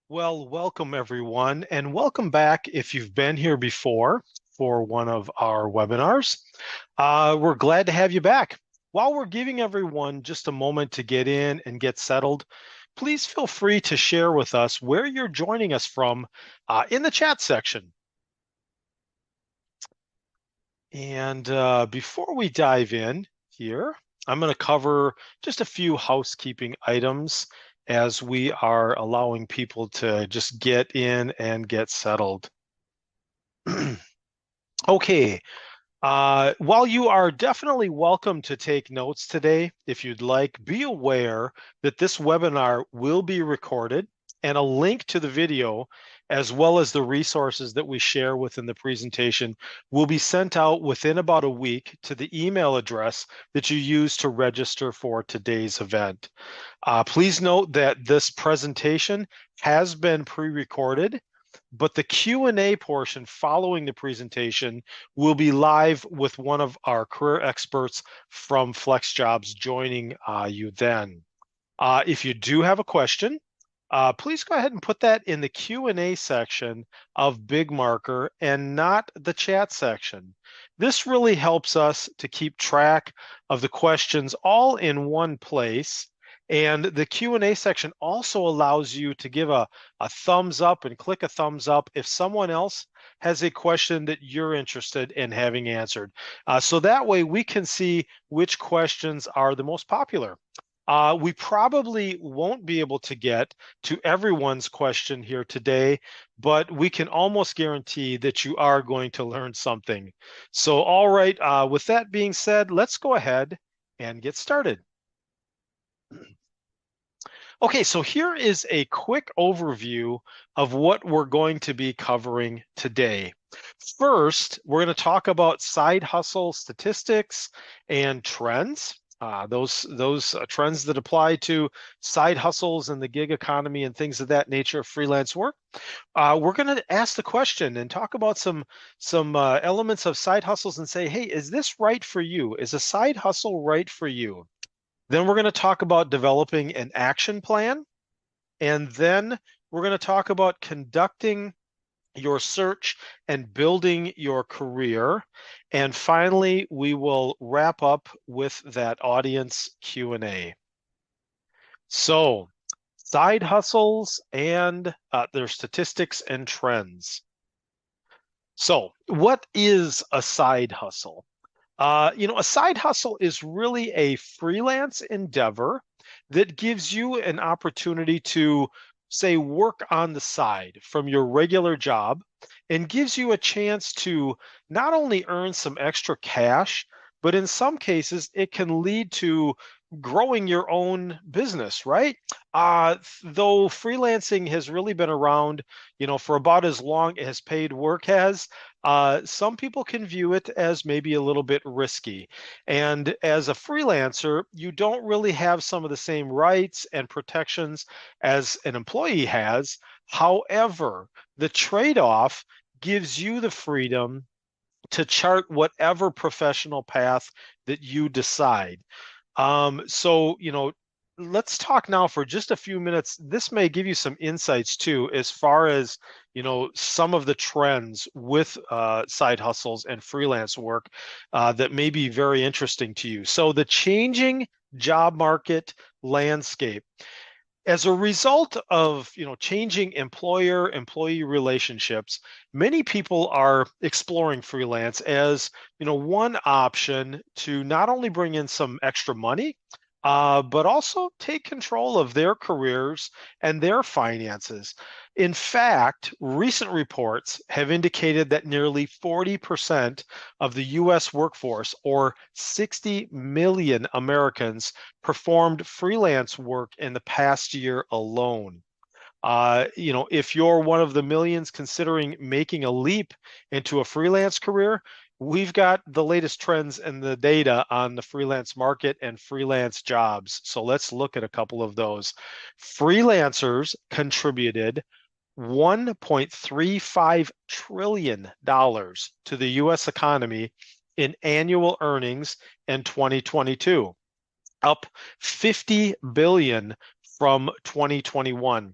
Well, welcome everyone, and welcome back if you've been here before for one of our webinars. We're glad to have you back. While we're giving everyone just a moment to get in and get settled, please feel free to share with us where you're joining us from in the chat section. And before we dive in here, I'm going to cover just a few housekeeping items as we are allowing people to just get in and get settled. Okay, while you are definitely welcome to take notes today, if you'd like, be aware that this webinar will be recorded and a link to the video, as well as the resources that we share within the presentation, will be sent out within about a week to the email address that you use to register for today's event. Please note that this presentation has been pre-recorded, but the Q&A portion following the presentation will be live with one of our career experts from FlexJobs joining you then. If you do have a question, please go ahead and put that in the Q&A section of Big Marker and not the chat section. This really helps us to keep track of the questions all in one place. And the Q&A section also allows you to give a thumbs up and click a thumbs up if someone else has a question that you're interested in having answered. So that way we can see which questions are the most popular. We probably won't be able to get to everyone's question here today, but we can almost guarantee that you are going to learn something. So, all right, with that being said, let's go ahead and get started. Okay, so here is a quick overview of what we're going to be covering today. First, we're going to talk about side hustle statistics and trends. Those trends that apply to side hustles and the gig economy and things of that nature, freelance work. We're going to ask the question and talk about some elements of side hustles and say, hey, is this right for you? Is a side hustle right for you? Then we're going to talk about developing an action plan, and then we're going to talk about conducting your search and building your career. And finally, we will wrap up with that audience Q&A. So, side hustles and their statistics and trends. So, what is a side hustle? A side hustle is really a freelance endeavor that gives you an opportunity to, say, work on the side from your regular job and gives you a chance to not only earn some extra cash, but in some cases, it can lead to growing your own business, right? Though freelancing has really been around, for about as long as paid work has, some people can view it as maybe a little bit risky. And as a freelancer, you don't really have some of the same rights and protections as an employee has. However, the trade-off gives you the freedom to chart whatever professional path that you decide. Let's talk now for just a few minutes. This may give you some insights too, as far as, some of the trends with side hustles and freelance work that may be very interesting to you. So the changing job market landscape. As a result of changing employer-employee relationships, many people are exploring freelance as one option to not only bring in some extra money, but also take control of their careers and their finances. In fact, recent reports have indicated that nearly 40% of the US workforce, or 60 million Americans, performed freelance work in the past year alone. If you're one of the millions considering making a leap into a freelance career, we've got the latest trends and the data on the freelance market and freelance jobs. So let's look at a couple of those. Freelancers contributed $1.35 trillion to the US economy in annual earnings in 2022, up 50 billion from 2021.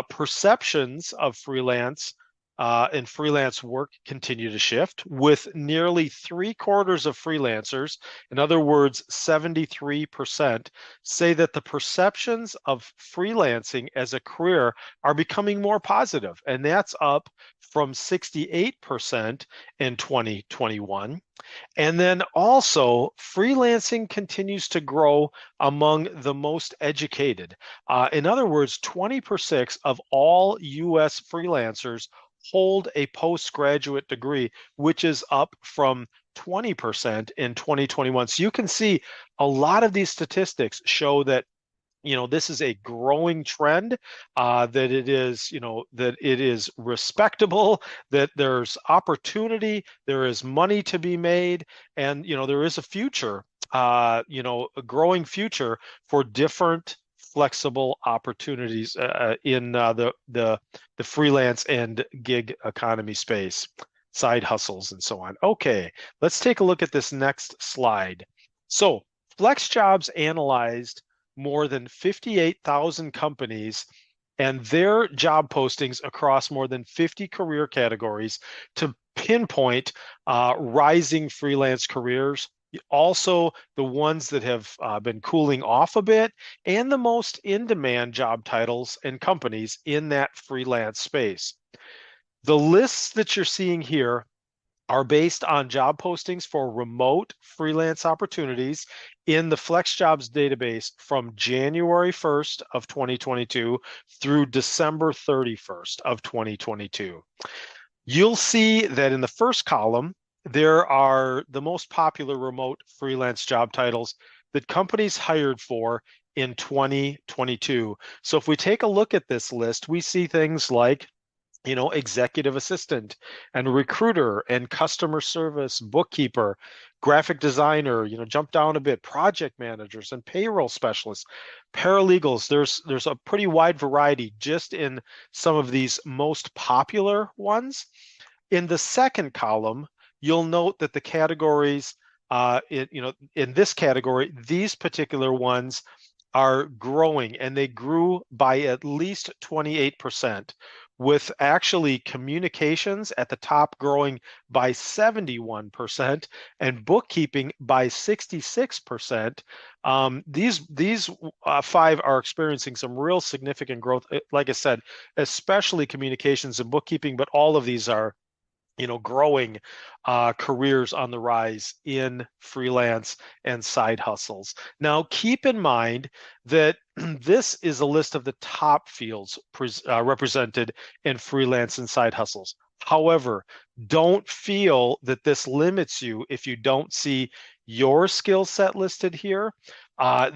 Perceptions of freelance and freelance work continue to shift, with nearly 3/4 of freelancers, in other words, 73%, say that the perceptions of freelancing as a career are becoming more positive, and that's up from 68% in 2021. And then also, freelancing continues to grow among the most educated. In other words, 20% of all US freelancers hold a postgraduate degree, which is up from 20% in 2021. So you can see a lot of these statistics show that this is a growing trend, that it is, that it is respectable, that there's opportunity, there is money to be made, and, there is a future, a growing future for different flexible opportunities in the freelance and gig economy space, side hustles and so on. Okay, let's take a look at this next slide. So FlexJobs analyzed more than 58,000 companies and their job postings across more than 50 career categories to pinpoint rising freelance careers, also the ones that have been cooling off a bit, and the most in-demand job titles and companies in that freelance space. The lists that you're seeing here are based on job postings for remote freelance opportunities in the FlexJobs database from January 1st of 2022 through December 31st of 2022. You'll see that in the first column, there are the most popular remote freelance job titles that companies hired for in 2022. So if we take a look at this list, we see things like executive assistant and recruiter and customer service, bookkeeper, graphic designer, jump down a bit, project managers and payroll specialists, paralegals. There's a pretty wide variety just in some of these most popular ones. In the second column, you'll note that the categories, in this category, these particular ones are growing, and they grew by at least 28%, with actually communications at the top growing by 71% and bookkeeping by 66%. These five are experiencing some real significant growth, like I said, especially communications and bookkeeping, but all of these are growing careers on the rise in freelance and side hustles. Now, keep in mind that this is a list of the top fields represented in freelance and side hustles. However, don't feel that this limits you if you don't see your skill set listed here.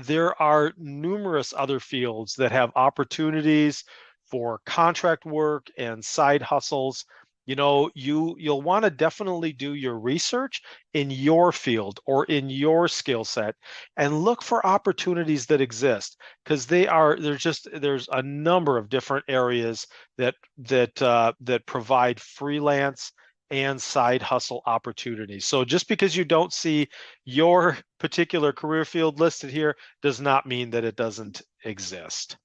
There are numerous other fields that have opportunities for contract work and side hustles. You'll want to definitely do your research in your field or in your skill set and look for opportunities that exist, because there's a number of different areas that provide freelance and side hustle opportunities. So just because you don't see your particular career field listed here does not mean that it doesn't exist.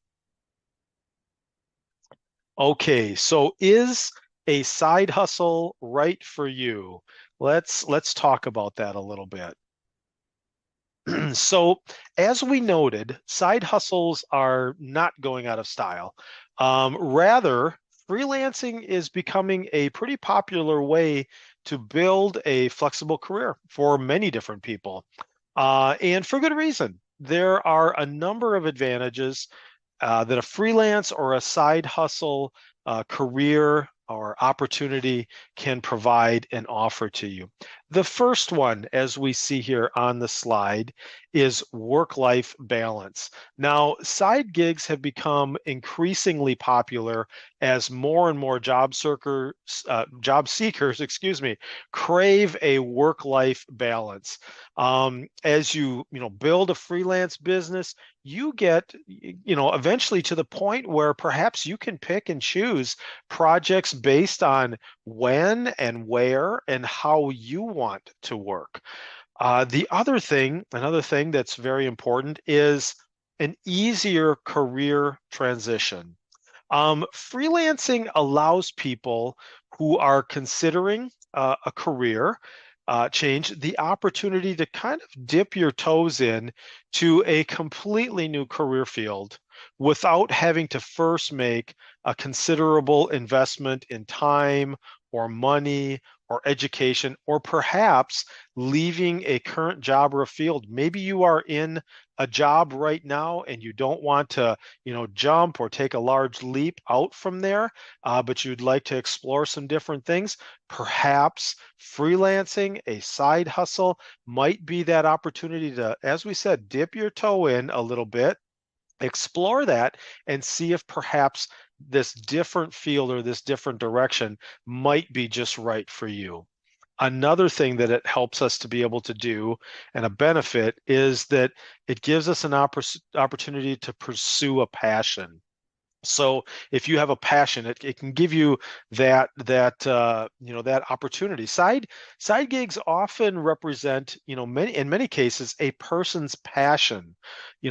Okay, so is a side hustle right for you? Let's talk about that a little bit. So, as we noted, side hustles are not going out of style. Rather, freelancing is becoming a pretty popular way to build a flexible career for many different people, and for good reason. There are a number of advantages that a freelance or a side hustle career or opportunity can provide and offer to you. The first one, as we see here on the slide, is work-life balance. Now, side gigs have become increasingly popular as more and more job seekers, crave a work-life balance. As you build a freelance business, you get eventually to the point where perhaps you can pick and choose projects based on when and where and how you want to work. Another thing that's very important is an easier career transition. Freelancing allows people who are considering a career change the opportunity to kind of dip your toes in to a completely new career field without having to first make a considerable investment in time or money or education, or perhaps leaving a current job or a field. Maybe you are in a job right now and you don't want to jump or take a large leap out from there, but you'd like to explore some different things. Perhaps freelancing, a side hustle, might be that opportunity to, as we said, dip your toe in a little bit, explore that, and see if perhaps this different field or this different direction might be just right for you. Another thing that it helps us to be able to do, and a benefit, is that it gives us an opportunity to pursue a passion. So if you have a passion, it can give you that opportunity. Side gigs often represent, in many cases, a person's passion.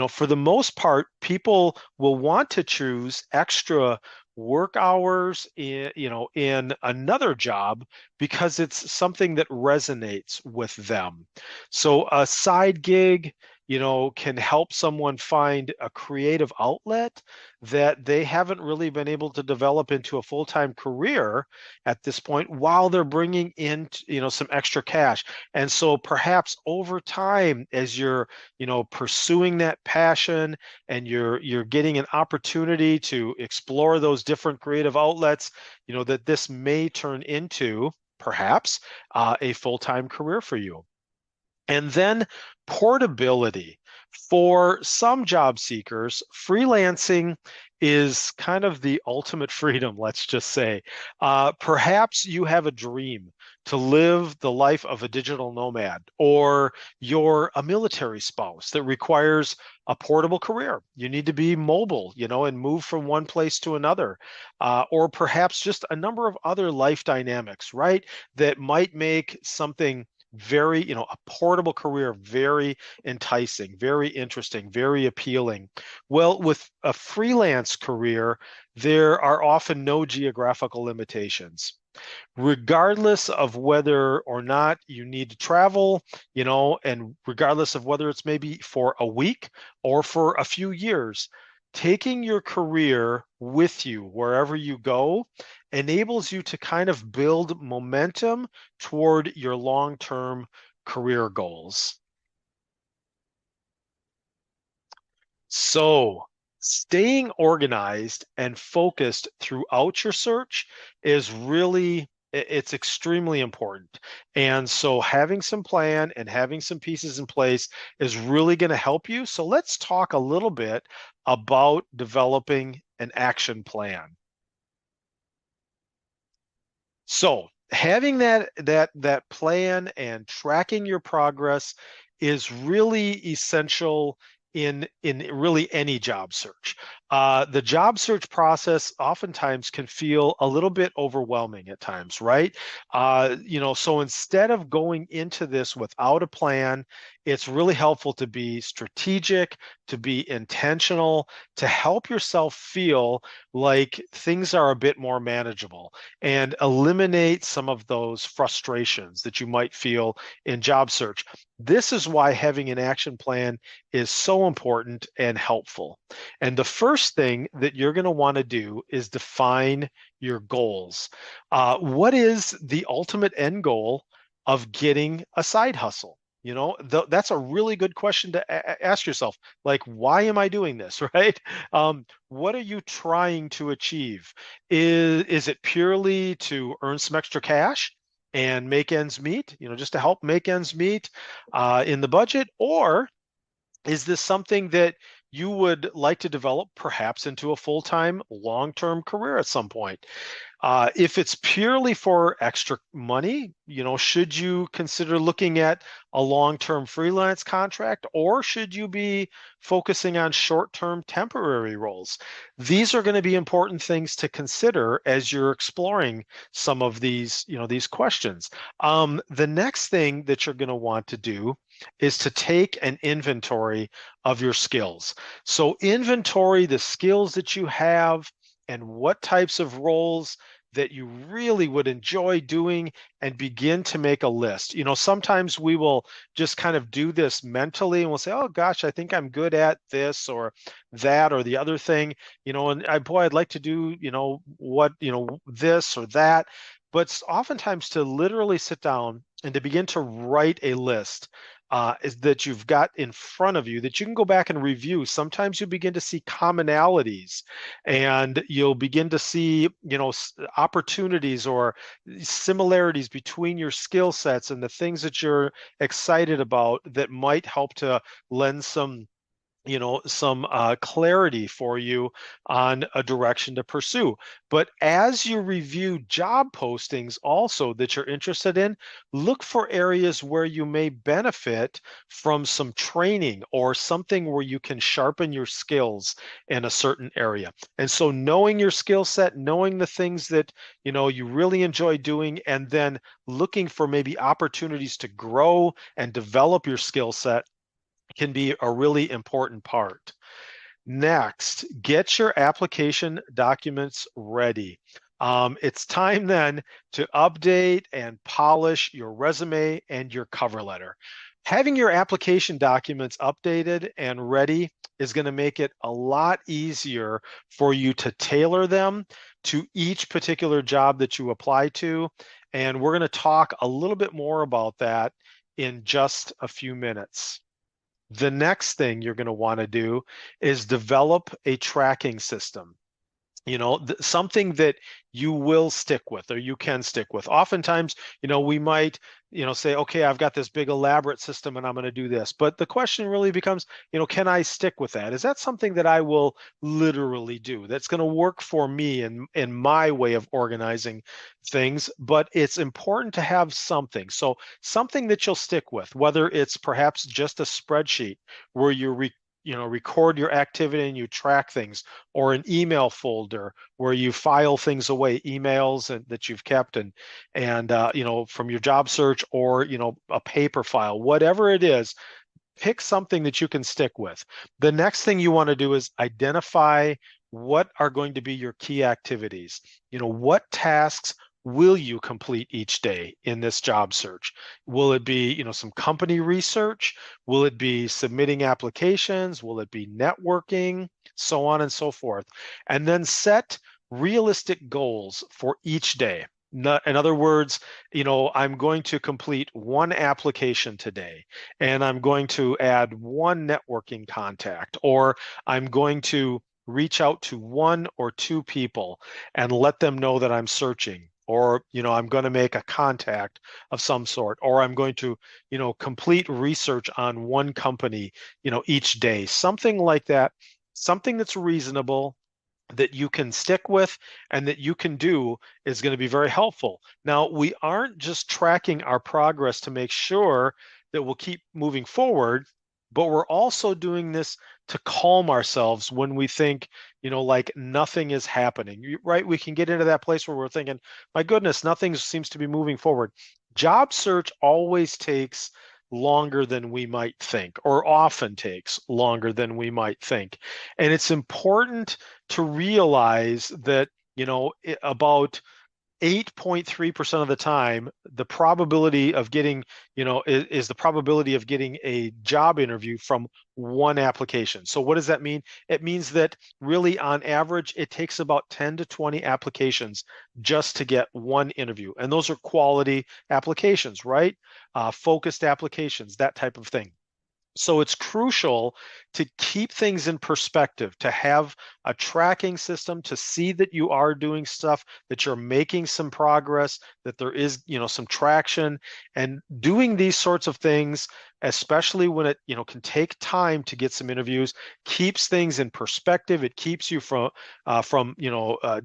For the most part, people will want to choose extra work hours in another job because it's something that resonates with them. So a side gig can help someone find a creative outlet that they haven't really been able to develop into a full-time career at this point, while they're bringing in some extra cash. And so perhaps over time, as you're pursuing that passion, and you're getting an opportunity to explore those different creative outlets, that this may turn into perhaps a full-time career for you. And then portability. For some job seekers, freelancing is kind of the ultimate freedom, let's just say. Perhaps you have a dream to live the life of a digital nomad, or you're a military spouse that requires a portable career. You need to be mobile, and move from one place to another. Or perhaps just a number of other life dynamics, right? That might make something very, a portable career very enticing, very interesting, very appealing. Well, with a freelance career, there are often no geographical limitations. Regardless of whether or not you need to travel, and regardless of whether it's maybe for a week or for a few years, taking your career with you wherever you go enables you to kind of build momentum toward your long-term career goals. So, staying organized and focused throughout your search is really, it's extremely important. And so having some plan and having some pieces in place is really going to help you. So let's talk a little bit about developing an action plan. So having that plan and tracking your progress is really essential in really any job search. The job search process oftentimes can feel a little bit overwhelming at times, right? So instead of going into this without a plan, it's really helpful to be strategic, to be intentional, to help yourself feel like things are a bit more manageable, and eliminate some of those frustrations that you might feel in job search. This is why having an action plan is so important and helpful. And the first thing that you're going to want to do is define your goals. What is the ultimate end goal of getting a side hustle? That's a really good question to ask yourself. Like, why am I doing this, right? What are you trying to achieve? Is it purely to earn some extra cash and make ends meet, just to help make ends meet in the budget? Or is this something that you would like to develop perhaps into a full-time, long-term career at some point? If it's purely for extra money, should you consider looking at a long-term freelance contract, or should you be focusing on short-term temporary roles? These are going to be important things to consider as you're exploring some of these questions. The next thing that you're going to want to do is to take an inventory of your skills. So inventory the skills that you have, and what types of roles that you really would enjoy doing, and begin to make a list. Sometimes we will just kind of do this mentally and we'll say, oh gosh, I think I'm good at this or that or the other thing, and I'd like to do, what, this or that. But oftentimes to literally sit down and to begin to write a list is that you've got in front of you that you can go back and review. Sometimes you begin to see commonalities, and you'll begin to see, opportunities or similarities between your skill sets and the things that you're excited about that might help to lend some clarity for you on a direction to pursue. But as you review job postings also that you're interested in, look for areas where you may benefit from some training or something where you can sharpen your skills in a certain area. And so knowing your skill set, knowing the things that you really enjoy doing, and then looking for maybe opportunities to grow and develop your skill set can be a really important part. Next, get your application documents ready. It's time then to update and polish your resume and your cover letter. Having your application documents updated and ready is going to make it a lot easier for you to tailor them to each particular job that you apply to. And we're going to talk a little bit more about that in just a few minutes. The next thing you're going to want to do is develop a tracking system. Something that you will stick with or you can stick with. Oftentimes, we might, say, okay, I've got this big elaborate system and I'm going to do this. But the question really becomes, can I stick with that? Is that something that I will literally do? That's going to work for me and in my way of organizing things. But it's important to have something. So something that you'll stick with, whether it's perhaps just a spreadsheet where you record your activity and you track things, or an email folder where you file things away, emails that you've kept and from your job search, or a paper file, whatever it is. Pick something that you can stick with. The next thing you want to do is identify what are going to be your key activities. What tasks will you complete each day in this job search? Will it be, some company research? Will it be submitting applications? Will it be networking? So on and so forth. And then set realistic goals for each day. In other words, I'm going to complete one application today, and I'm going to add one networking contact, or I'm going to reach out to one or two people and let them know that I'm searching, or I'm going to make a contact of some sort, or I'm going to complete research on one company each day, something like that, something that's reasonable, that you can stick with and that you can do, is going to be very helpful. Now, we aren't just tracking our progress to make sure that we'll keep moving forward, but we're also doing this to calm ourselves when we think, like nothing is happening, right? We can get into that place where we're thinking, my goodness, nothing seems to be moving forward. Job search always takes longer than we might think, or often takes longer than we might think. And it's important to realize that, about 8.3% of the time, the probability of getting, is the probability of getting a job interview from one application. So what does that mean? It means that really on average, it takes about 10 to 20 applications just to get one interview. And those are quality applications, right? Focused applications, that type of thing. So it's crucial to keep things in perspective, to have a tracking system, to see that you are doing stuff, that you're making some progress, that there is, some traction. And doing these sorts of things, especially when it, can take time to get some interviews, keeps things in perspective. It keeps you from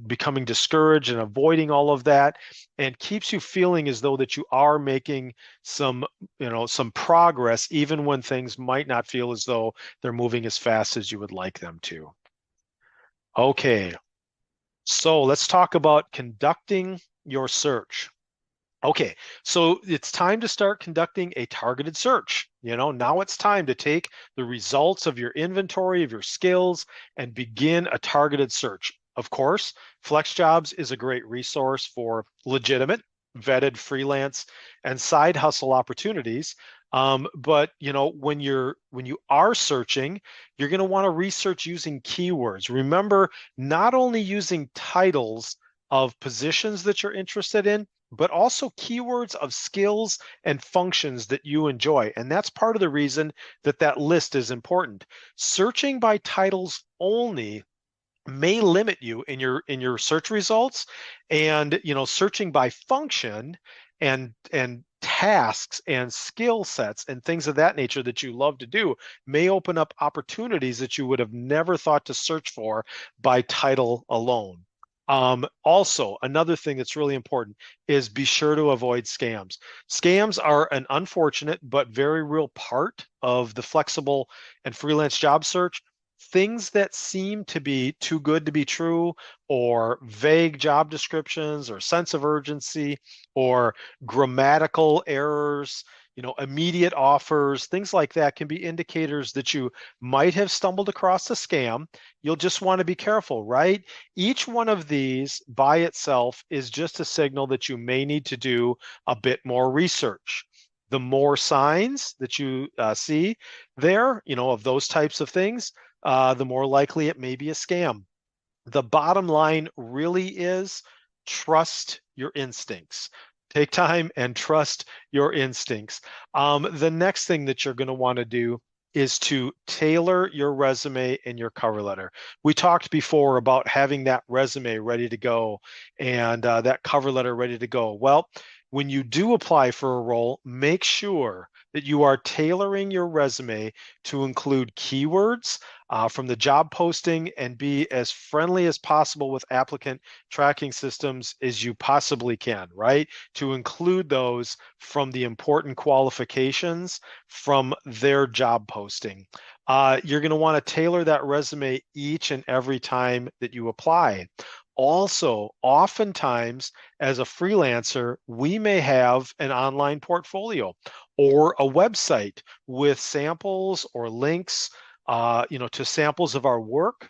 becoming discouraged and avoiding all of that, and keeps you feeling as though that you are making some progress, even when things might not feel as though they're moving as fast as you would like them to. Okay, so let's talk about conducting your search. Okay, so it's time to start conducting a targeted search. Now it's time to take the results of your inventory of your skills and begin a targeted search. Of course, FlexJobs is a great resource for legitimate, vetted freelance and side hustle opportunities. But when you are searching, you're going to want to research using keywords. Remember, not only using titles of positions that you're interested in, but also keywords of skills and functions that you enjoy. And that's part of the reason that that list is important. Searching by titles only may limit you in your search results, and searching by function and tasks and skill sets and things of that nature that you love to do may open up opportunities that you would have never thought to search for by title alone. Also, another thing that's really important is be sure to avoid scams. Scams are an unfortunate but very real part of the flexible and freelance job search. Things that seem to be too good to be true, or vague job descriptions, or sense of urgency, or grammatical errors, immediate offers, things like that can be indicators that you might have stumbled across a scam. You'll just want to be careful, right? Each one of these by itself is just a signal that you may need to do a bit more research. The more signs that you see there, of those types of things, the more likely it may be a scam. The bottom line really is trust your instincts. Take time and trust your instincts. The next thing that you're going to want to do is to tailor your resume and your cover letter. We talked before about having that resume ready to go and that cover letter ready to go. Well, when you do apply for a role, make sure that you are tailoring your resume to include keywords from the job posting and be as friendly as possible with applicant tracking systems as you possibly can, right? To include those from the important qualifications from their job posting. You're going to want to tailor that resume each and every time that you apply. Also, oftentimes as a freelancer, we may have an online portfolio or a website with samples or links to samples of our work.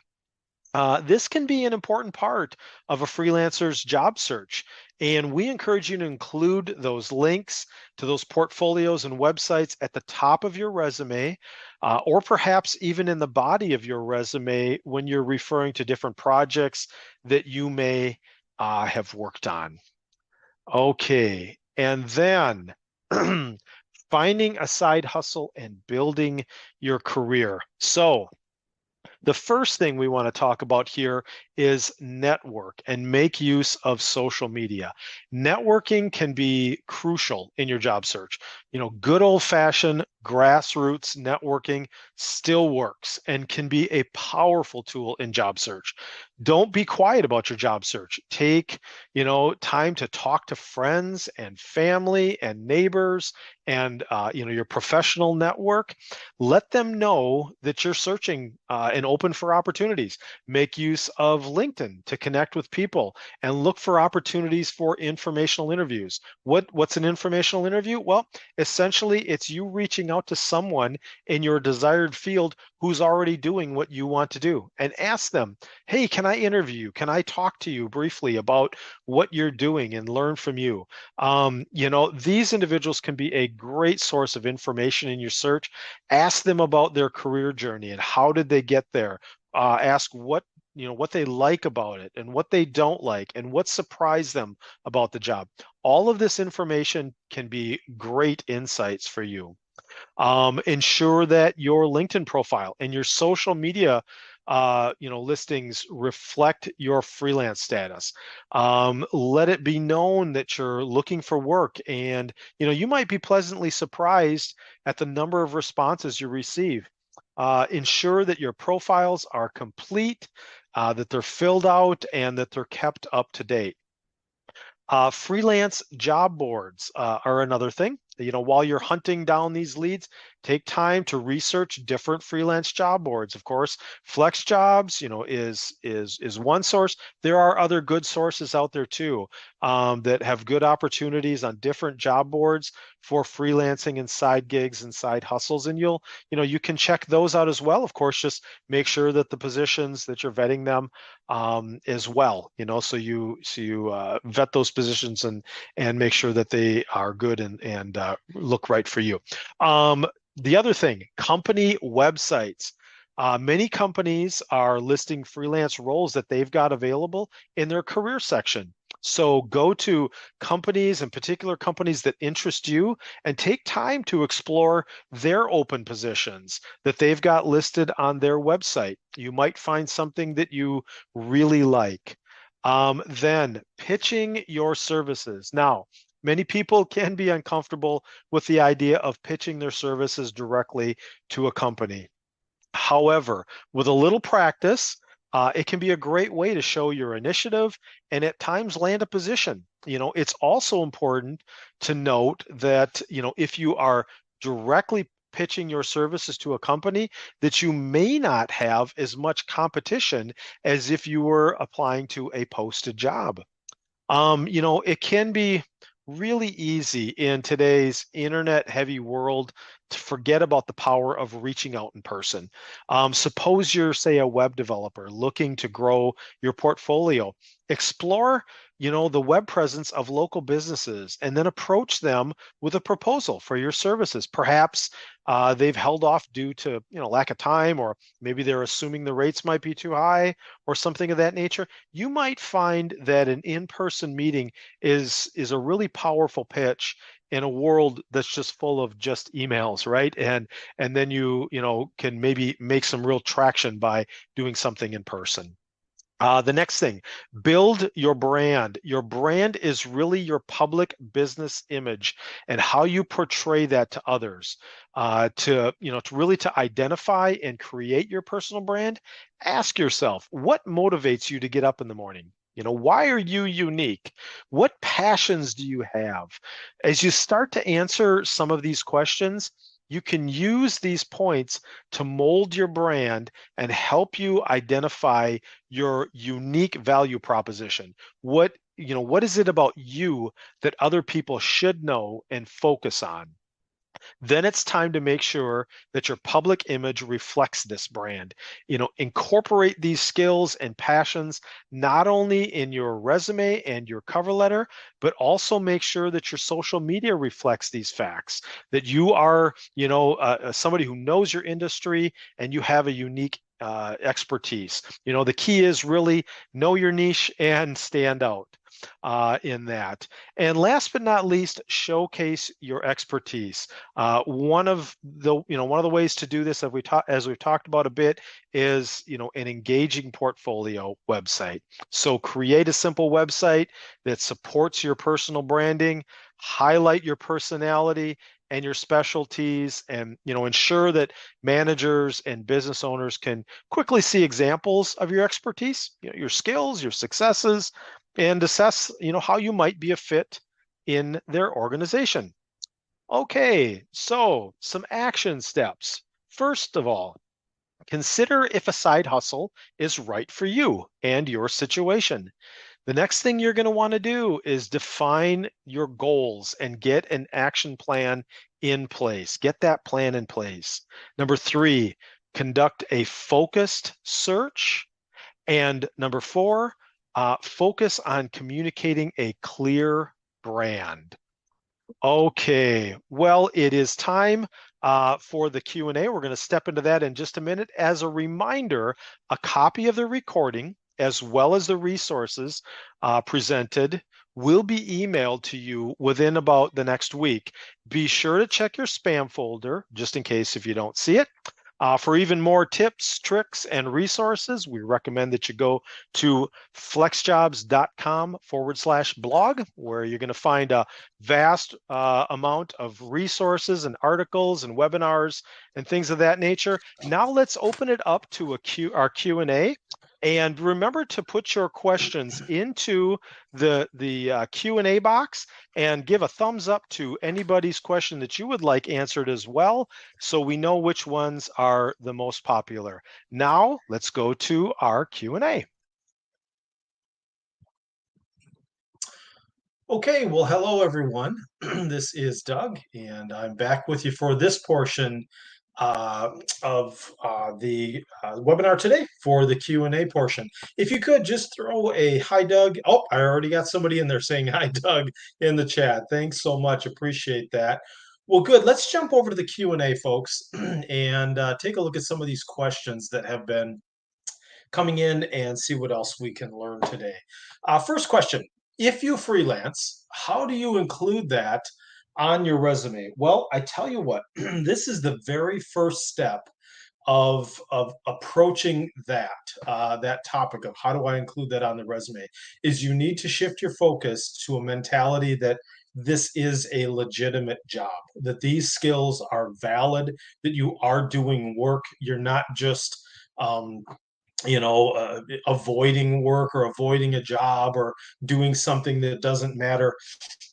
This can be an important part of a freelancer's job search. And we encourage you to include those links to those portfolios and websites at the top of your resume, or perhaps even in the body of your resume when you're referring to different projects that you may have worked on. Okay, and then finding a side hustle and building your career. So, the first thing we want to talk about here is network and make use of social media. Networking can be crucial in your job search. Good old-fashioned grassroots networking still works and can be a powerful tool in job search. Don't be quiet about your job search. Take, time to talk to friends and family and neighbors and, your professional network. Let them know that you're searching and open for opportunities. Make use of LinkedIn to connect with people and look for opportunities for informational interviews. What's an informational interview? Well, essentially, it's you reaching out to someone in your desired field who's already doing what you want to do, and ask them, hey, can I interview you? Can I talk to you briefly about what you're doing and learn from you? These individuals can be a great source of information in your search. Ask them about their career journey and how did they get there. Ask what they like about it and what they don't like and what surprised them about the job. All of this information can be great insights for you. Ensure that your LinkedIn profile and your social media listings reflect your freelance status. Let it be known that you're looking for work, and you might be pleasantly surprised at the number of responses you receive. Ensure that your profiles are complete, that they're filled out, and that they're kept up to date. Freelance job boards are another thing. While you're hunting down these leads, Take time to research different freelance job boards. Of course, FlexJobs, is one source. There are other good sources out there too, that have good opportunities on different job boards for freelancing and side gigs and side hustles. And you can check those out as well. Of course, just make sure that the positions that you're vetting them, as well. So you vet those positions and make sure that they are good and look right for you. The other thing, company websites. Many companies are listing freelance roles that they've got available in their career section. So go to companies, in particular companies that interest you, and take time to explore their open positions that they've got listed on their website. You might find something that you really like. Then pitching your services. Now, many people can be uncomfortable with the idea of pitching their services directly to a company. However, with a little practice, it can be a great way to show your initiative and at times land a position. It's also important to note that, if you are directly pitching your services to a company, that you may not have as much competition as if you were applying to a posted job. It can be really easy in today's internet heavy world to forget about the power of reaching out in person. Suppose you're, say, a web developer looking to grow your portfolio. Explore, the web presence of local businesses and then approach them with a proposal for your services. Perhaps they've held off due to, lack of time, or maybe they're assuming the rates might be too high or something of that nature. You might find that an in-person meeting is a really powerful pitch in a world that's just full of just emails, right? And then you can maybe make some real traction by doing something in person. The next thing, build your brand. Your brand is really your public business image and how you portray that to others. To identify and create your personal brand, ask yourself, what motivates you to get up in the morning? Why are you unique? What passions do you have? As you start to answer some of these questions, you can use these points to mold your brand and help you identify your unique value proposition. What is it about you that other people should know and focus on? Then it's time to make sure that your public image reflects this brand. Incorporate these skills and passions not only in your resume and your cover letter, but also make sure that your social media reflects these facts, that you are, somebody who knows your industry and you have a unique expertise. The key is really know your niche and stand out in that. And last but not least, showcase your expertise. One of the ways to do this, as we've talked about a bit, is an engaging portfolio website. So create a simple website that supports your personal branding, highlight your personality and your specialties, and ensure that managers and business owners can quickly see examples of your expertise, your skills, your successes, and assess how you might be a fit in their organization. Okay, so some action steps. First of all, consider if a side hustle is right for you and your situation. The next thing you're going to want to do is define your goals and get an action plan in place. Get that plan in place. Number 3, conduct a focused search. And number 4, focus on communicating a clear brand. Okay, well, it is time for the Q&A. We're going to step into that in just a minute. As a reminder, a copy of the recording, as well as the resources presented, will be emailed to you within about the next week. Be sure to check your spam folder, just in case if you don't see it. For even more tips, tricks, and resources, we recommend that you go to flexjobs.com/blog, where you're going to find a vast amount of resources and articles and webinars and things of that nature. Now let's open it up to our Q&A. And remember to put your questions into the Q&A box and give a thumbs up to anybody's question that you would like answered as well, so we know which ones are the most popular. Now let's go to our Q&A. Okay, well, hello everyone. This is Doug, and I'm back with you for this portion uh, of the webinar today for the Q&A portion. If you could just throw a hi, Doug. Oh, I already got somebody in there saying hi, Doug, in the chat. Thanks so much. Appreciate that. Well, good. Let's jump over to the Q&A, folks, and take a look at some of these questions that have been coming in and see what else we can learn today. First question, if you freelance, how do you include that on your resume? Well, I tell you what, this is the very first step of approaching that topic of how do I include that on the resume, is you need to shift your focus to a mentality that this is a legitimate job, that these skills are valid, that you are doing work. You're not just um, avoiding work or avoiding a job or doing something that doesn't matter.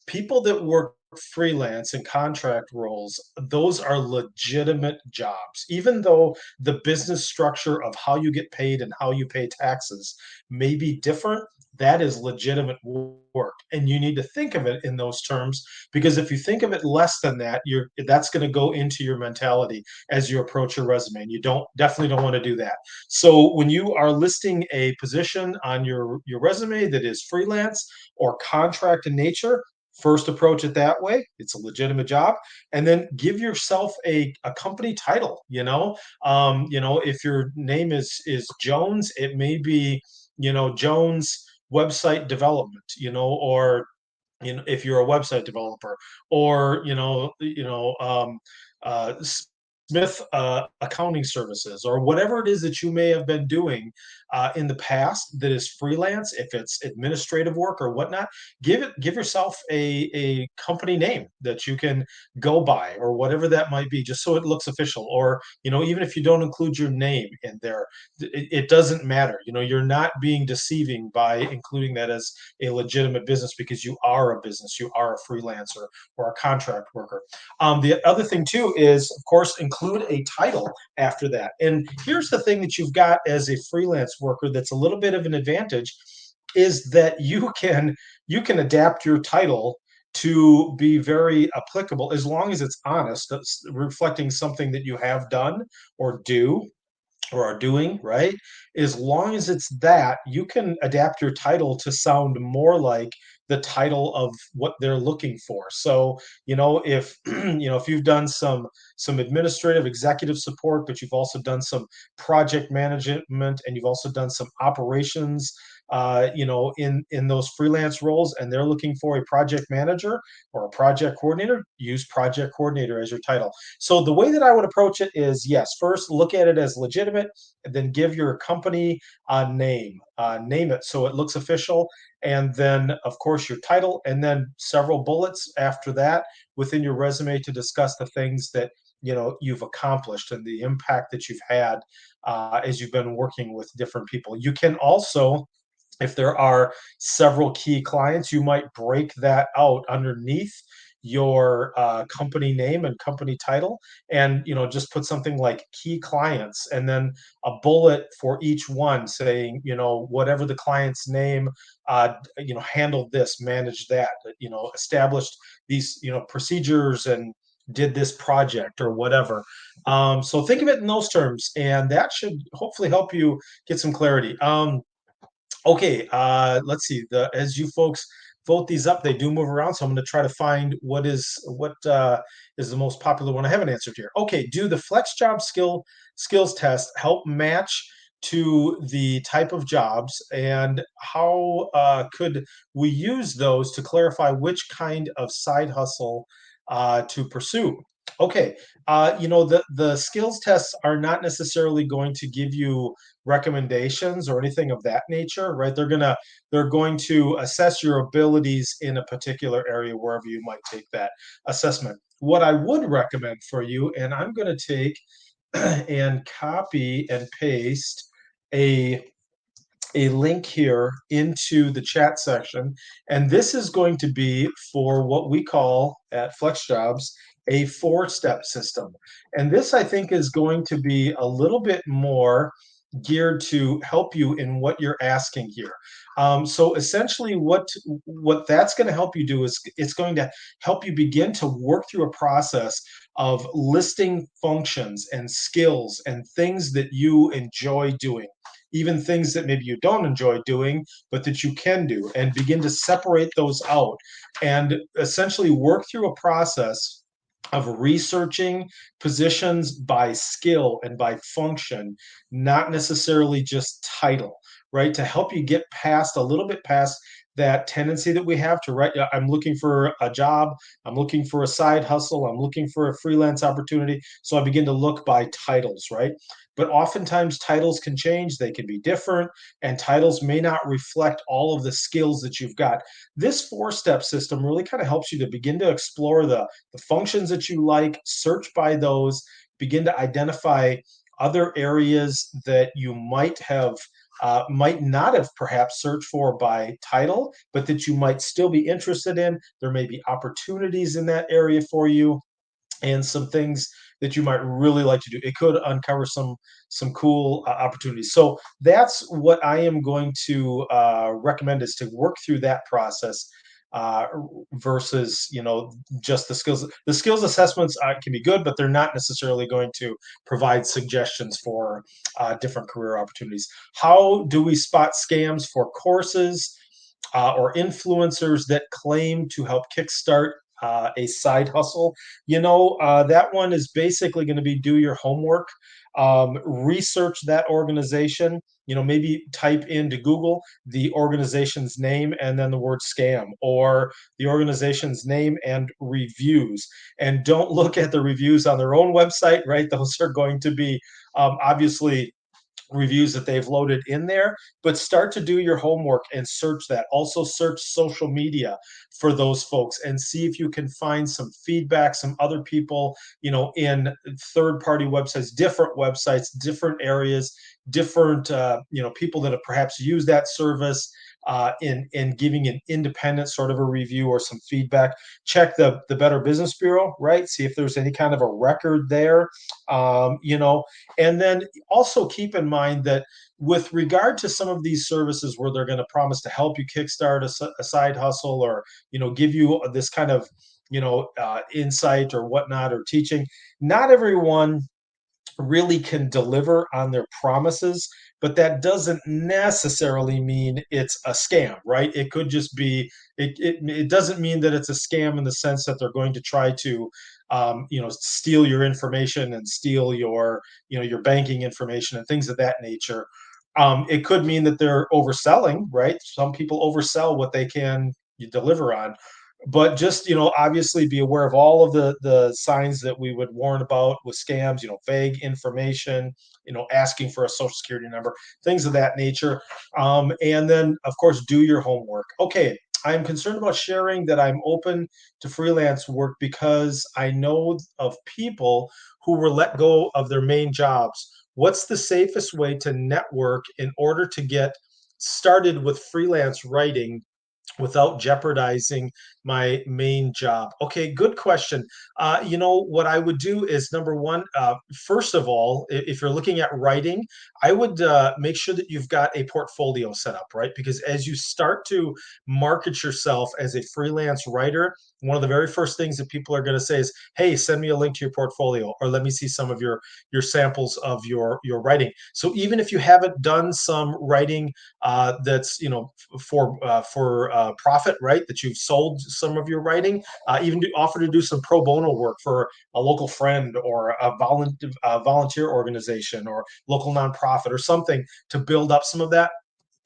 People that work freelance and contract roles, those are legitimate jobs. Even though the business structure of how you get paid and how you pay taxes may be different, that is legitimate work. And you need to think of it in those terms, because if you think of it less than that, that's going to go into your mentality as you approach your resume. And you definitely don't want to do that. So when you are listing a position on your resume that is freelance or contract in nature, first approach it that way. It's a legitimate job. And then give yourself a company title. If your name is Jones, it may be, Jones website development, or if you're a website developer, or Smith accounting services, or whatever it is that you may have been doing in the past that is freelance. If it's administrative work or whatnot, give yourself a company name that you can go by, or whatever that might be, just so it looks official. Or even if you don't include your name in there, it doesn't matter. You're not being deceiving by including that as a legitimate business, because you are a business, you are a freelancer or a contract worker. The other thing too is, of course, include a title after that. And here's the thing that you've got as a freelance worker that's a little bit of an advantage, is that you can adapt your title to be very applicable, as long as it's honest, that's reflecting something that you have done or do or are doing, right? As long as it's that, you can adapt your title to sound more like the title of what they're looking for. So, if if you've done some administrative executive support, but you've also done some project management, and you've also done some operations, in those freelance roles, and they're looking for a project manager or a project coordinator, use project coordinator as your title. So the way that I would approach it is, yes, first look at it as legitimate, and then give your company a name. Name it so it looks official, and then of course your title, and then several bullets after that within your resume to discuss the things that you've accomplished and the impact that you've had as you've been working with different people. You can also, if there are several key clients, you might break that out underneath your company name and company title, and just put something like key clients, and then a bullet for each one saying, whatever the client's name, handled this, managed that, established these procedures, and did this project or whatever. So think of it in those terms, and that should hopefully help you get some clarity. Okay, let's see. As you folks vote these up, they do move around, so I'm going to try to find what is the most popular one I haven't answered here. Okay, do the FlexJob skills test help match to the type of jobs, and how could we use those to clarify which kind of side hustle to pursue? Okay. The skills tests are not necessarily going to give you recommendations or anything of that nature, right? They're going to assess your abilities in a particular area wherever you might take that assessment. What I would recommend for you, and I'm going to take and copy and paste a a link here into the chat section. And this is going to be for what we call at FlexJobs a four-step system. And this, I think, is going to be a little bit more geared to help you in what you're asking here. So essentially, what that's going to help you do is it's going to help you begin to work through a process of listing functions and skills and things that you enjoy doing, even things that maybe you don't enjoy doing, but that you can do, and begin to separate those out and essentially work through a process of researching positions by skill and by function, not necessarily just title, right? To help you get past a little bit past that tendency that we have to write, I'm looking for a job, I'm looking for a side hustle, I'm looking for a freelance opportunity. So I begin to look by titles, right? But oftentimes titles can change, they can be different, and titles may not reflect all of the skills that you've got. This four-step system really kind of helps you to begin to explore the functions that you like, search by those, begin to identify other areas that you might not have perhaps searched for by title, but that you might still be interested in. There may be opportunities in that area for you and some things that you might really like to do. It could uncover some cool opportunities. So that's what I am going to recommend, is to work through that process uh, versus just the skills. The skills assessments can be good, but they're not necessarily going to provide suggestions for different career opportunities. How do we spot scams for courses or influencers that claim to help kickstart a side hustle? That one is basically going to be do your homework, research that organization. Maybe type into Google the organization's name and then the word scam, or the organization's name and reviews. And don't look at the reviews on their own website, right? Those are going to be obviously reviews that they've loaded in there, but start to do your homework and search that. Also search social media for those folks and see if you can find some feedback, some other people, in third party websites, different areas, different people that have perhaps used that service, in giving an independent sort of a review or some feedback. Check the Better Business Bureau, right? See if there's any kind of a record there. And then also keep in mind that with regard to some of these services where they're going to promise to help you kickstart a side hustle, or give you this kind of insight or whatnot, or teaching, not everyone really can deliver on their promises, but that doesn't necessarily mean it's a scam, right? It could just be, it doesn't mean that it's a scam in the sense that they're going to try to steal your information and steal your banking information and things of that nature. It could mean that they're overselling, right? Some people oversell what they can deliver on. But just obviously be aware of all of the signs that we would warn about with scams. Vague information, asking for a social security number, things of that nature. And then of course do your homework. Okay, I'm concerned about sharing that I'm open to freelance work because I know of people who were let go of their main jobs. What's the safest way to network in order to get started with freelance writing without jeopardizing my main job? Okay, good question. What I would do is, number one, first of all, if you're looking at writing, I would make sure that you've got a portfolio set up, right? Because as you start to market yourself as a freelance writer, one of the very first things that people are going to say is, "Hey, send me a link to your portfolio, or let me see some of your samples of your writing." So even if you haven't done some writing that's for profit, right? That you've sold some of your writing, even offer to do some pro bono work for a local friend or a volunteer organization or local nonprofit or something to build up some of that.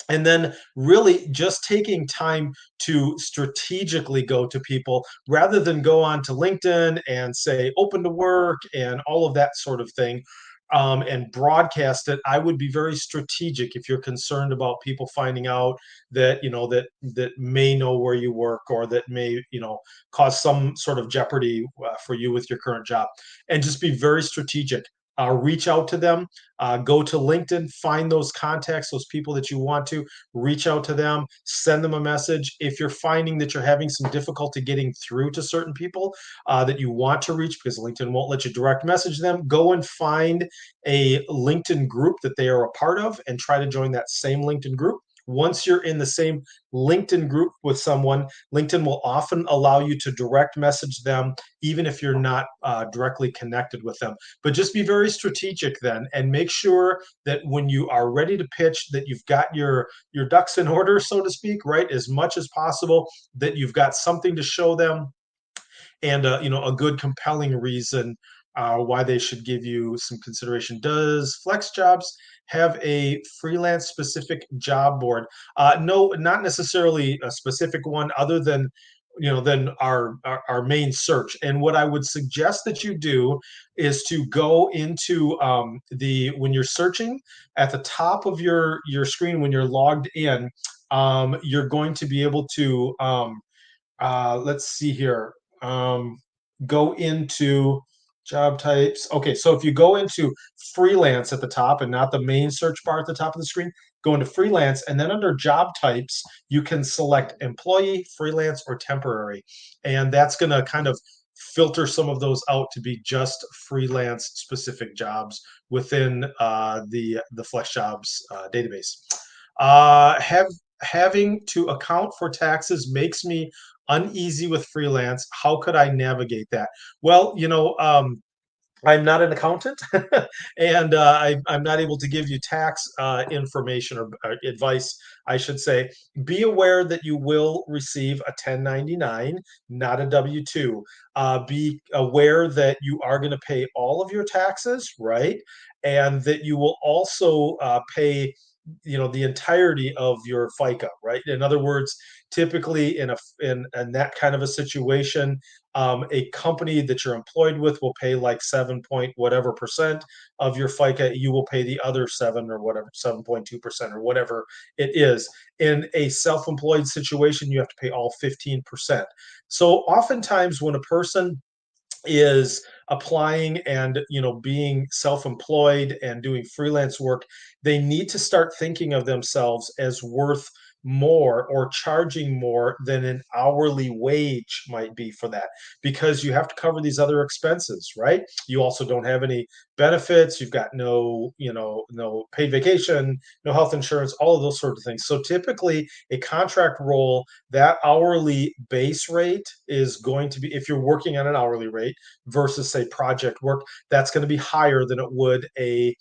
And then really just taking time to strategically go to people rather than go on to LinkedIn and say open to work and all of that sort of thing, and broadcast it. I would be very strategic if you're concerned about people finding out that that may know where you work, or that may cause some sort of jeopardy for you with your current job. And just be very strategic. Reach out to them. Go to LinkedIn, find those contacts, those people that you want to reach out to them, send them a message. If you're finding that you're having some difficulty getting through to certain people that you want to reach because LinkedIn won't let you direct message them, go and find a LinkedIn group that they are a part of and try to join that same LinkedIn group. Once you're in the same LinkedIn group with someone, LinkedIn will often allow you to direct message them, even if you're not directly connected with them. But just be very strategic then, and make sure that when you are ready to pitch, that you've got your ducks in order, so to speak, right? As much as possible, that you've got something to show them, and a good compelling reason why they should give you some consideration. Does FlexJobs have a freelance specific job board? No, not necessarily a specific one, other than our main search. And what I would suggest that you do is to go into the when you're searching at the top of your screen when you're logged in. You're going to be able to let's see here. Go into job types. Okay, so if you go into freelance at the top and not the main search bar at the top of the screen, go into freelance, and then under job types, you can select employee, freelance, or temporary. And that's going to kind of filter some of those out to be just freelance specific jobs within the FlexJobs database. Having to account for taxes makes me uneasy with freelance. How could I navigate that? Well, I'm not an accountant, and I'm not able to give you tax information or advice, I should say. Be aware that you will receive a 1099, not a W-2. Be aware that you are going to pay all of your taxes, right? And that you will also pay the entirety of your FICA, right? In other words, typically in that kind of a situation, a company that you're employed with will pay like 7 point whatever percent of your FICA. You will pay the other 7 or whatever, 7.2% or whatever it is. In a self-employed situation, you have to pay all 15%. So oftentimes when a person is applying and being self-employed and doing freelance work, they need to start thinking of themselves as worth more or charging more than an hourly wage might be for that, because you have to cover these other expenses, right? You also don't have any benefits. You've got no paid vacation, no health insurance, all of those sorts of things. So typically a contract role, that hourly base rate is going to be, if you're working on an hourly rate versus say project work, that's going to be higher than it would a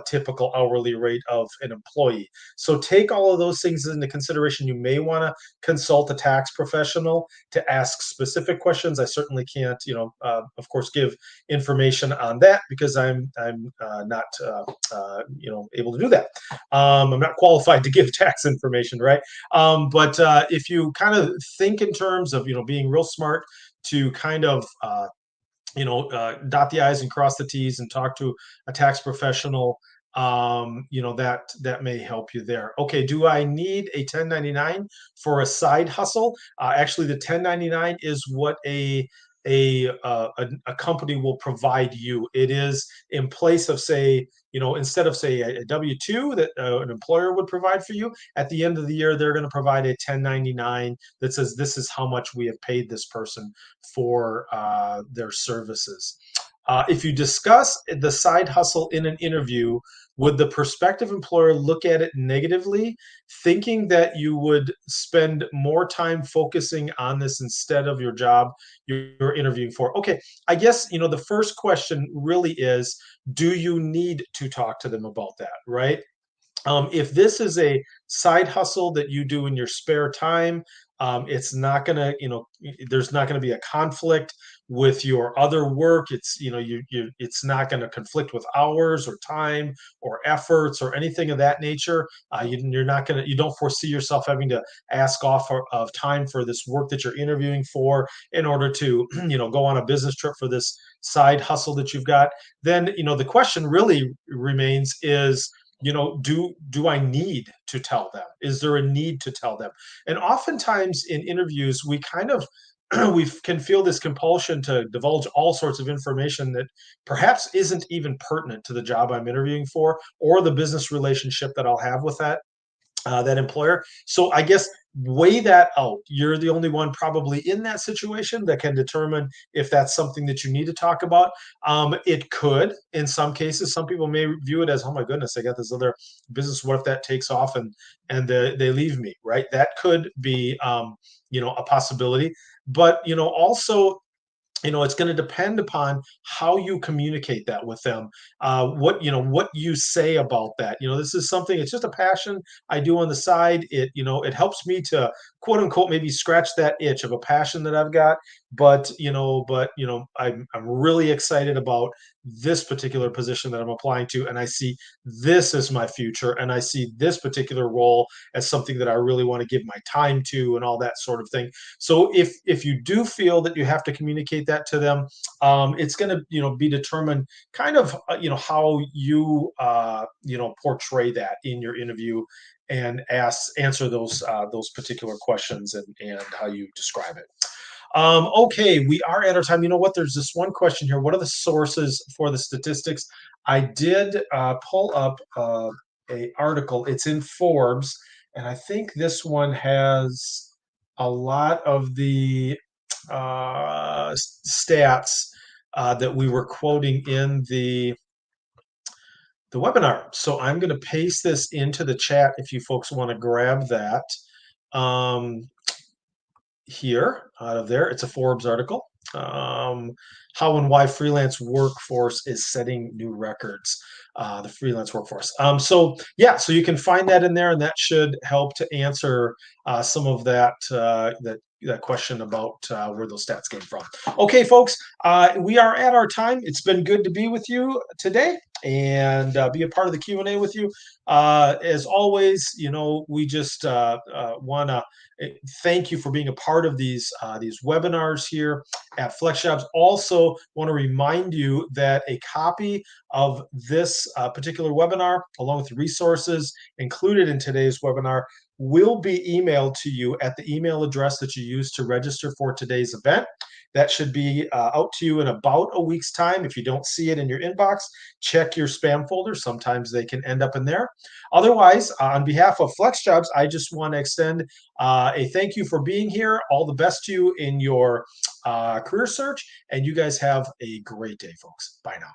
typical hourly rate of an employee. So take all of those things into consideration. You may want to consult a tax professional to ask specific questions. I certainly can't, of course, give information on that because I'm not able to do that. I'm not qualified to give tax information, right? But if you kind of think in terms of being real smart to kind of dot the I's and cross the T's and talk to a tax professional, that may help you there. Okay, do I need a 1099 for a side hustle? Actually, the 1099 is what a company will provide you. It is in place of, say, instead of say a W-2 that an employer would provide for you. At the end of the year, they're going to provide a 1099 that says this is how much we have paid this person for their services. If you discuss the side hustle in an interview, would the prospective employer look at it negatively, thinking that you would spend more time focusing on this instead of your job you're interviewing for? Okay, I guess the first question really is, do you need to talk to them about that, right? If this is a side hustle that you do in your spare time, it's not gonna, there's not gonna be a conflict with your other work. It's, it's not going to conflict with hours or time or efforts or anything of that nature. You're not going to, you don't foresee yourself having to ask off of time for this work that you're interviewing for in order to, go on a business trip for this side hustle that you've got. Then, the question really remains is, do I need to tell them? Is there a need to tell them? And oftentimes in interviews, we kind of we can feel this compulsion to divulge all sorts of information that perhaps isn't even pertinent to the job I'm interviewing for or the business relationship that I'll have with that employer. So I guess weigh that out. You're the only one probably in that situation that can determine if that's something that you need to talk about. It could, in some cases, some people may view it as, oh my goodness, I got this other business. What if that takes off and they leave me, right? That could be, a possibility. But also it's going to depend upon how you communicate that with them, what you say about that. This is something, it's just a passion I do on the side. It helps me to quote unquote maybe scratch that itch of a passion that I've got. I'm really excited about this particular position that I'm applying to, and I see this as my future, and I see this particular role as something that I really want to give my time to, and all that sort of thing. So if you do feel that you have to communicate that to them, it's going to be determined kind of how you portray that in your interview and answer those particular questions, and how you describe it. Okay, we are at our time. You know what? There's this one question here. What are the sources for the statistics? I did pull up a article. It's in Forbes, and I think this one has a lot of the stats that we were quoting in the webinar. So I'm going to paste this into the chat if you folks want to grab that. Here out of there. It's a Forbes article. How and why freelance workforce is setting new records. The freelance workforce. So you can find that in there, and that should help to answer some of that question about where those stats came from. Okay, folks, we are at our time. It's been good to be with you today and be a part of the Q&A with you. As always, we just want to thank you for being a part of these webinars here at FlexJobs. Also, want to remind you that a copy of this particular webinar, along with the resources included in today's webinar, will be emailed to you at the email address that you used to register for today's event. That should be out to you in about a week's time. If you don't see it in your inbox, check your spam folder. Sometimes they can end up in there. Otherwise, on behalf of FlexJobs, I just want to extend a thank you for being here. All the best to you in your career search, and you guys have a great day, folks. Bye now.